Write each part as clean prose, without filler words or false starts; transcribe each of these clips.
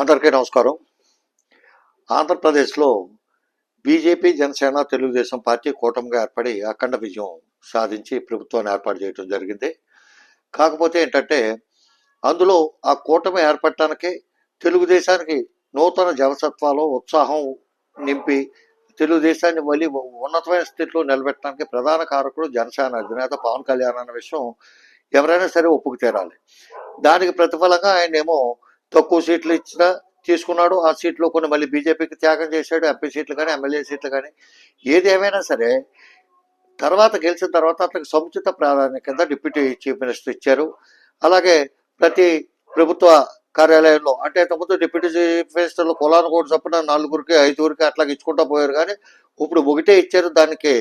అందరికీ నమస్కారం. ఆంధ్రప్రదేశ్‌లో బీజేపీ, జనసేన, తెలుగుదేశం పార్టీ కూటమిగా ఏర్పడి అఖండ విజయం సాధించి ప్రభుత్వాన్ని ఏర్పాటు చేయడం జరిగింది. కాకపోతే ఏంటంటే, అందులో ఆ కూటమి ఏర్పడటానికి తెలుగుదేశానికి నూతన జవసత్వాలు, ఉత్సాహం నింపి తెలుగుదేశాన్ని మళ్ళీ ఉన్నతమైన స్థితిలో నిలబెట్టడానికి ప్రధాన కారకుడు జనసేన అధినేత పవన్ కళ్యాణ్ అన్న విషయం ఎవరైనా సరే ఒప్పుకు తీరాలి. దానికి ప్రతిఫలంగా ఆయనేమో తక్కువ సీట్లు ఇచ్చినా తీసుకున్నాడు. ఆ సీట్లో కొన్ని మళ్ళీ బీజేపీకి త్యాగం చేశాడు. ఎంపీ సీట్లు కానీ, ఎమ్మెల్యే సీట్లు కానీ. ఏది ఏమైనా సరే తర్వాత గెలిచిన తర్వాత అతనికి సముచిత ప్రాధాన్యత కింద డిప్యూటీ చీఫ్ మినిస్టర్ ఇచ్చారు. అలాగే ప్రతి ప్రభుత్వ కార్యాలయంలో అంటే ఇంతకుముందు డిప్యూటీ చీఫ్ మినిస్టర్లు కులాన్ని కూడా చొప్పున 4గురికి 5గురికి అట్లా ఇచ్చుకుంటూ పోయారు. కానీ ఇప్పుడు ఒకటే ఇచ్చారు. దానికి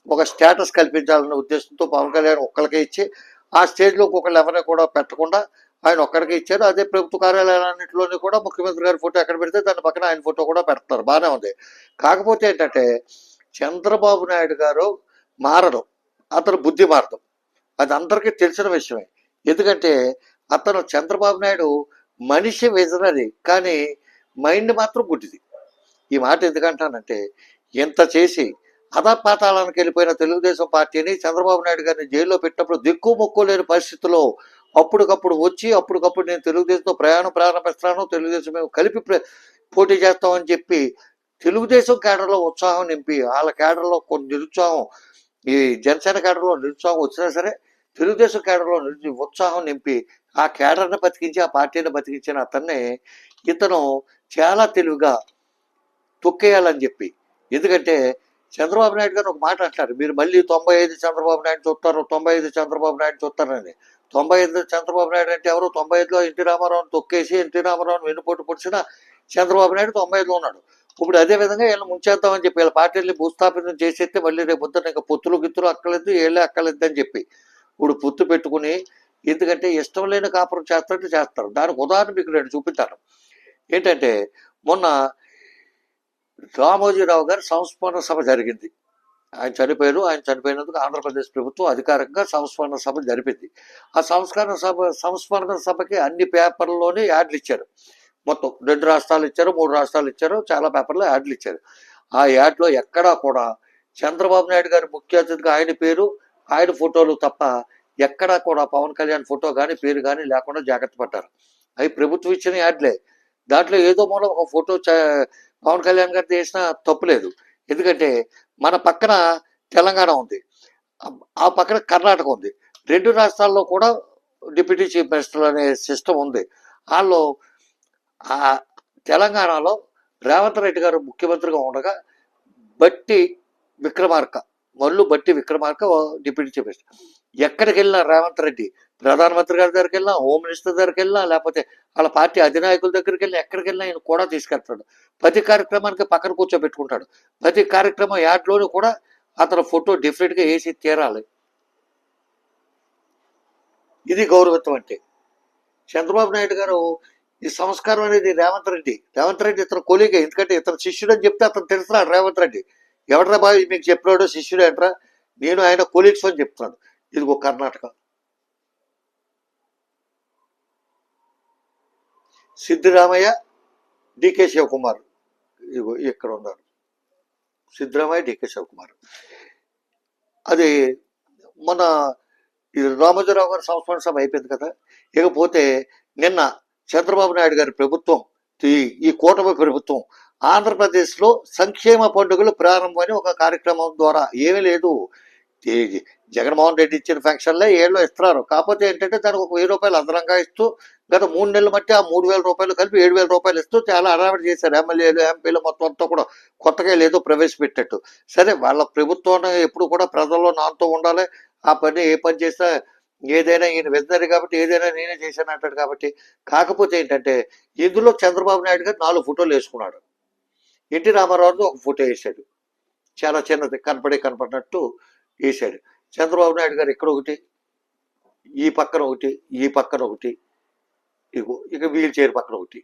ఒక స్టేటస్ కల్పించాలనే ఉద్దేశంతో పవన్ కళ్యాణ్ ఒక్కరికే ఇచ్చి ఆ స్టేజ్లో ఇంకొకళ్ళు ఎవరిని కూడా పెట్టకుండా ఆయన ఒక్కడికి ఇచ్చారు. అదే ప్రభుత్వ కార్యాలయాలన్నింటిలోని కూడా ముఖ్యమంత్రి గారి ఫోటో ఎక్కడ పెడితే దాని పక్కన ఆయన ఫోటో కూడా పెడతారు. బాగానే ఉంది. కాకపోతే ఏంటంటే చంద్రబాబు నాయుడు గారు మారడం, అతను బుద్ధి మారడం అది అందరికీ తెలిసిన విషయమే. ఎందుకంటే అతను చంద్రబాబు నాయుడు మనిషి విజనరీ, కానీ మైండ్ మాత్రం గుడ్డిది. ఈ మాట ఎందుకంటానంటే, ఇంత చేసి అధపాతాళానికి వెళ్ళిపోయిన తెలుగుదేశం పార్టీని చంద్రబాబు నాయుడు గారిని జైల్లో పెట్టినప్పుడు దిక్కు మొక్కు లేని పరిస్థితుల్లో అప్పటికప్పుడు వచ్చి అప్పటికప్పుడు నేను తెలుగుదేశంతో ప్రయాణం ప్రారంభిస్తాను, తెలుగుదేశం మేము కలిపి పోటీ చేస్తామని చెప్పి తెలుగుదేశం కేడర్లో ఉత్సాహం నింపి వాళ్ళ కేడర్లో కొన్ని నిరుత్సాహం, ఈ జనసేన కేడర్లో నిరుత్సాహం వచ్చినా సరే తెలుగుదేశం కేడర్లో ఉత్సాహం నింపి ఆ కేడర్ని బతికించి ఆ పార్టీని బతికించిన అతన్ని ఇతను చాలా తెలివిగా తొక్కేయాలని చెప్పి. ఎందుకంటే చంద్రబాబు నాయుడు గారు ఒక మాట అంటారు, మీరు మళ్ళీ 95 చంద్రబాబు నాయుడు చూస్తారు, 95 చంద్రబాబు నాయుడు చూస్తారని. 95 చంద్రబాబు నాయుడు అంటే ఎవరు? 95లో ఎన్టీ రామారావుని తొక్కేసి ఎన్టీ రామారావుని వెన్నుపోటు పొడిచిన చంద్రబాబు నాయుడు 95లో ఉన్నాడు. ఇప్పుడు అదే విధంగా వీళ్ళు ముంచేద్దామని చెప్పి వీళ్ళ పార్టీని భూస్థాపితం చేసేస్తే మళ్ళీ రేపు పొద్దున ఇంకా పొత్తులు గిత్తులు అక్కలేదు, ఏళ్ళే అక్కలేదు అని చెప్పి ఇప్పుడు పొత్తు పెట్టుకుని, ఎందుకంటే ఇష్టం లేని కాపురం చేస్తారంటే చేస్తారు. దానికి ఉదాహరణ మీకు నేను చూపిస్తాను. ఏంటంటే మొన్న రామోజీరావు గారి సంస్మరణ సభ జరిగింది. ఆయన చనిపోయారు. ఆయన చనిపోయినందుకు ఆంధ్రప్రదేశ్ ప్రభుత్వం అధికారికంగా సంస్మరణ సభ జరిపింది. ఆ సంస్మరణ సభకి అన్ని పేపర్లలోనే యాడ్లు ఇచ్చారు. మొత్తం 2 రాష్ట్రాలు ఇచ్చారు, 3 రాష్ట్రాలు ఇచ్చారు, చాలా పేపర్లో యాడ్లు ఇచ్చారు. ఆ యాడ్లో ఎక్కడా కూడా చంద్రబాబు నాయుడు గారి ముఖ్య అతిథిగా ఆయన పేరు, ఆయన ఫోటోలు తప్ప ఎక్కడా కూడా పవన్ కళ్యాణ్ ఫోటో కానీ పేరు కానీ లేకుండా జాగ్రత్త పడ్డారు. అవి ప్రభుత్వం ఇచ్చిన యాడ్లే. దాంట్లో ఏదో మూల ఒక ఫోటో పవన్ కళ్యాణ్ గారిది వేసినా తప్పులేదు. ఎందుకంటే మన పక్కన తెలంగాణ ఉంది, ఆ పక్కన కర్ణాటక ఉంది. 2 రాష్ట్రాల్లో కూడా డిప్యూటీ చీఫ్ మినిస్టర్ అనే సిస్టమ్ ఉంది. వాళ్ళు ఆ తెలంగాణలో రేవంత్ రెడ్డి గారు ముఖ్యమంత్రిగా ఉండగా బట్టి విక్రమార్క, బట్టి విక్రమార్క డిప్యూటీ చీఫ్ మినిస్టర్. ఎక్కడికి వెళ్ళినా రేవంత్ రెడ్డి ప్రధానమంత్రి గారి దగ్గరికి వెళ్ళినా, హోమ్ మినిస్టర్ దగ్గరికి వెళ్ళినా, లేకపోతే వాళ్ళ పార్టీ అధినాయకుల దగ్గరికి వెళ్ళి ఎక్కడికి వెళ్ళినా ఆయన కూడా తీసుకెళ్తాడు. ప్రతి కార్యక్రమానికి పక్కన కూర్చోబెట్టుకుంటాడు. ప్రతి కార్యక్రమం యాడ్లోనూ కూడా అతను ఫోటో డిఫరెంట్గా వేసి తీరాలి. ఇది గౌరవత్వం అంటే. చంద్రబాబు నాయుడు గారు ఈ సంస్కారం అనేది రేవంత్ రెడ్డి ఇతను కొలీగే. ఎందుకంటే ఇతను శిష్యుడు అని చెప్తే అతను తెలుస్తున్నాడు రేవంత్ రెడ్డి. ఎవడరా బాయ్ మీకు చెప్పినాడు శిష్యుడు ఏంట్రా, నేను ఆయన కొలీగ్స్ అని చెప్తున్నాడు. ఇదిగో కర్ణాటక సిద్ధరామయ్య, డికే శివకుమార్, ఇదిగో ఇక్కడ ఉన్నారు సిద్ధరామయ్య, డికే శివకుమార్. అది మన రామోజీరావు గారి సంస్మరణ సభ అయిపోయింది కదా. ఇకపోతే నిన్న చంద్రబాబు నాయుడు గారి ప్రభుత్వం, ఈ కూటమి ప్రభుత్వం ఆంధ్రప్రదేశ్లో సంక్షేమ పండుగలు ప్రారంభం అని ఒక కార్యక్రమం ద్వారా, ఏమీ లేదు, జగన్మోహన్ రెడ్డి ఇచ్చిన పెన్షన్లే ఏళ్ళు ఇస్తున్నారు. కాకపోతే ఏంటంటే దానికి ఒక 1000 రూపాయలు అదనంగా ఇస్తూ గత 3 నెలలు బట్టి ఆ 3000 రూపాయలు కలిపి 7000 రూపాయలు ఇస్తూ చాలా అడావిడి చేశారు. ఎమ్మెల్యేలు, ఎంపీలు మొత్తం అంతా కూడా కొత్తగా లేదో ప్రవేశపెట్టట్టు. సరే, వాళ్ళ ప్రభుత్వం ఎప్పుడు కూడా ప్రజల్లో నాతో ఉండాలి. ఆ పని ఏ పని చేసినా ఏదైనా ఈయన వెళ్తారు కాబట్టి ఏదైనా నేనే చేశాను అంటాడు కాబట్టి. కాకపోతే ఏంటంటే ఇందులో చంద్రబాబు నాయుడు గారు 4 ఫోటోలు వేసుకున్నాడు. ఎన్టీ రామారావుతో ఒక ఫోటో వేశాడు, చాలా చిన్నది, కనపడినట్టు వేశాడు. చంద్రబాబు నాయుడు గారు ఇక్కడ ఒకటి, ఈ పక్కన ఒకటి, ఈ పక్కన ఒకటి, ఇక వీల్ చైర్ పక్కన ఒకటి,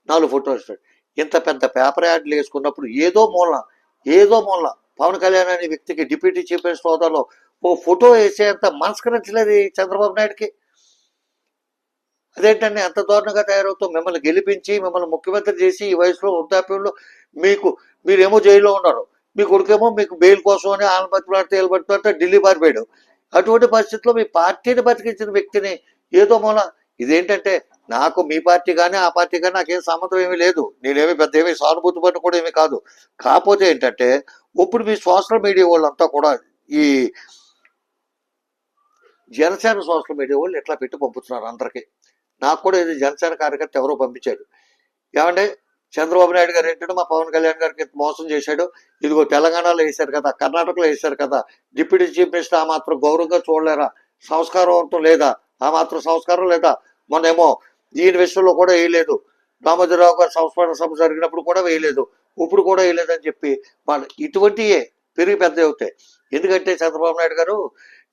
4 ఫోటోలు వేస్తాడు. ఇంత పెద్ద పేపర్ యాడ్లు వేసుకున్నప్పుడు ఏదో మూలన పవన్ కళ్యాణ్ అనే వ్యక్తికి డిప్యూటీ చీఫ్ మినిస్టర్ హోదాలో ఓ ఫోటో వేసేంత మనస్కరించలేదు చంద్రబాబు నాయుడుకి. అదేంటంటే అంత దారుణంగా తయారవుతాం? మిమ్మల్ని గెలిపించి మిమ్మల్ని ముఖ్యమంత్రి చేసి ఈ వయసులో వృద్ధాప్యంలో మీకు మీరేమో జైల్లో ఉన్నారు, మీ కొడుకేమో మీకు బెయిల్ కోసం అని ఆనబతిలాడితే ఏలుబడితే ఢిల్లీ పారిపోయాడు. అటువంటి పరిస్థితుల్లో మీ పార్టీని బతికించిన వ్యక్తిని ఏదో మూల ఇదేంటంటే నాకు మీ పార్టీ కానీ ఆ పార్టీ కానీ నాకేం సంబంధం ఏమీ లేదు, నేనేమి పెద్ద ఏమీ సానుభూతి పడిన కూడా ఏమీ కాదు. కాకపోతే ఏంటంటే ఇప్పుడు మీ సోషల్ మీడియా వాళ్ళంతా కూడా ఈ జనసేన సోషల్ మీడియా వాళ్ళు ఎట్లా పెట్టి పంపుతున్నారు అందరికీ. నాకు కూడా ఇది జనసేన కార్యకర్త ఎవరో పంపించాడు, ఏమంటే చంద్రబాబు నాయుడు గారు ఏంటంటే మా పవన్ కళ్యాణ్ గారికి మోసం చేశాడు, ఇదిగో తెలంగాణలో వేశారు కదా, కర్ణాటకలో వేశారు కదా, డిప్యూటీ చీఫ్ మినిస్టర్ ఆ మాత్రం గౌరవంగా చూడలేరా, సంస్కారవంతం లేదా, ఆ మాత్రం సంస్కారం లేదా, మొన్నేమో దీని విషయంలో కూడా వేయలేదు, రామోజీరావు గారు సంస్మరణ సభ జరిగినప్పుడు కూడా వేయలేదు, ఇప్పుడు కూడా వేయలేదని చెప్పి వాళ్ళు ఇటువంటివే పెరిగి పెద్ద అవుతాయి. ఎందుకంటే చంద్రబాబు నాయుడు గారు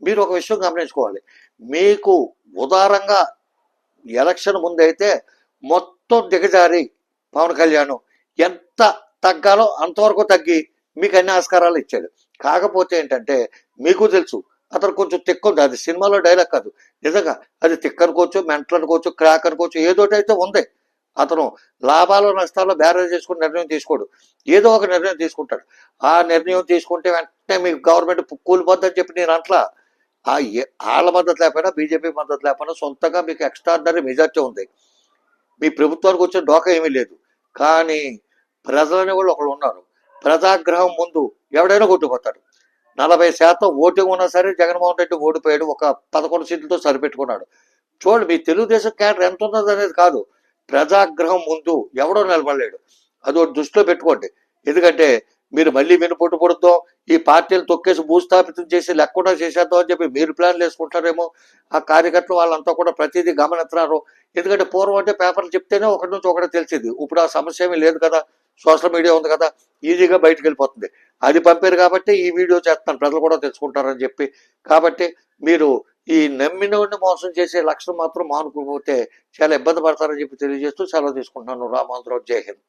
మీరు ఒక విషయం గమనించుకోవాలి, మీకు ఉదారంగా ఎలక్షన్ ముందైతే మొత్తం దిగజారి పవన్ కళ్యాణ్ ఎంత తగ్గాలో అంతవరకు తగ్గి మీకు అన్ని ఆస్కారాలు ఇచ్చాడు. కాకపోతే ఏంటంటే మీకు తెలుసు అతను కొంచెం తిక్కుంది, అది సినిమాలో డైలాగ్ కాదు, నిజంగా అది తిక్ అనుకోవచ్చు, మెంటల్ అనుకోవచ్చు, క్రాక్ అనుకోవచ్చు, ఏదోటైతే ఉంది. అతను లాభాలు నష్టాల్లో బ్యారేజ్ చేసుకుని నిర్ణయం తీసుకోడు, ఏదో ఒక నిర్ణయం తీసుకుంటాడు. ఆ నిర్ణయం తీసుకుంటే వెంటనే మీకు గవర్నమెంట్ కూలిపోద్దని చెప్పి నేను అట్లా వాళ్ళ మద్దతు లేకపోయినా బీజేపీ మద్దతు లేకపోయినా సొంతంగా మీకు ఎక్స్ట్రాడినరీ మెజార్టీ ఉంది, మీ ప్రభుత్వానికి వచ్చిన డోకా ఏమీ లేదు. కానీ ప్రజలనే వాళ్ళు ఒకళ్ళు ఉన్నారు, ప్రజాగ్రహం ముందు ఎవడైనా కొట్టుకుపోతాడు. 40% ఓటింగ్ ఉన్నా సరే జగన్మోహన్ రెడ్డి ఓడిపోయాడు, ఒక 11 సీట్లతో సరిపెట్టుకున్నాడు. చూడండి మీ తెలుగుదేశం క్యాడర్ ఎంత ఉన్నది అనేది కాదు, ప్రజాగ్రహం ముందు ఎవడో నిలబడలేడు, అది దృష్టిలో పెట్టుకోండి. ఎందుకంటే మీరు మళ్ళీ వెనుపోటు పడుద్దాం, ఈ పార్టీలు తొక్కేసి భూస్థాపితం చేసి లేకుండా చేసేద్దాం అని చెప్పి మీరు ప్లాన్లు వేసుకుంటారేమో. ఆ కార్యకర్తలు వాళ్ళంతా కూడా ప్రతిదీ గమనిస్తున్నారు. ఎందుకంటే పూర్వం అంటే పేపర్లు చెప్తేనే ఒకటి నుంచి ఒకటి తెలిసింది, ఇప్పుడు ఆ సమస్య ఏమీ లేదు కదా, సోషల్ మీడియా ఉంది కదా, ఈజీగా బయటకు వెళ్ళిపోతుంది. అది పంపారు కాబట్టి ఈ వీడియో చేస్తున్నాను, ప్రజలు కూడా తెలుసుకుంటారని చెప్పి. కాబట్టి మీరు ఈ నమ్మినోడిని మోసం చేసే లక్షణం మాత్రం మానుకోకపోతే చాలా ఇబ్బంది పడతారని చెప్పి తెలియజేస్తూ సెలవు తీసుకుంటున్నాను. రామాంధ్రరావు, జై హింద్.